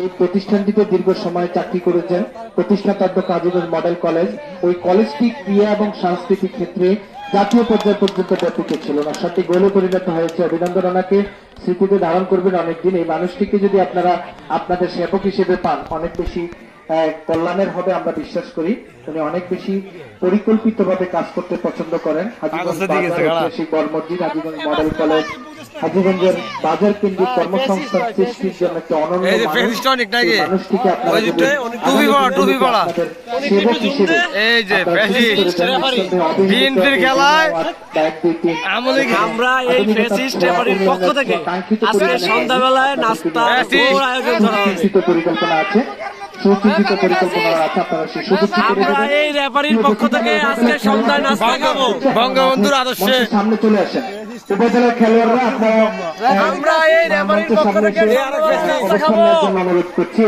এই প্রতিষ্ঠানটিতে দীর্ঘ সময় চাকরি করেছেন। প্রতিষ্ঠাতা কাজী মডেল কলেজ। ওই কলেজটি ক্রীড়া এবং সাংস্কৃতিক ক্ষেত্রে জাতীয় পর্যায় পর্যন্ত ব্যাপৃত ছিল না, সত্যি গোলে পরিণত হয়েছে। অভিনন্দন, ওনাকে স্মৃতিতে ধারণ করবেন অনেকদিন। এই মানুষটিকে যদি আপনারা আপনাদের সেবক হিসেবে পান, অনেক বেশি কল্যাণের হবে আমরা বিশ্বাস করি। উনি অনেক বেশি পরিকল্পিতভাবে কাজ করতে পছন্দ করেন। হাজীগঞ্জ মসজিদ, হাজীগঞ্জ মডেল কলেজ, হাজীগঞ্জের বাজার কেন্দ্রিক কর্মসংস্থান সৃষ্টির জন্য একটা অনন্য মানুষটিকে আপনারা সেবক হিসেবে আমরা এই ফ্যাসিস্ট রেফারির পক্ষ থেকে আজকে সন্ধ্যাবেলায় নাস্তা পরিকল্পনা আছে, সুচিন্তিত পরিকল্পনা আছে। আপনারা সেই আমরা এই রেফারির পক্ষ থেকে আজকে সন্ধ্যায় নাস্তা খাবো বঙ্গবন্ধুর আদর্শে। সামনে চলে আসেন উপজেলার খেলোয়াড়রা, আপনারা আমরা এই রেফারির পক্ষ থেকে অনুরোধ করছি।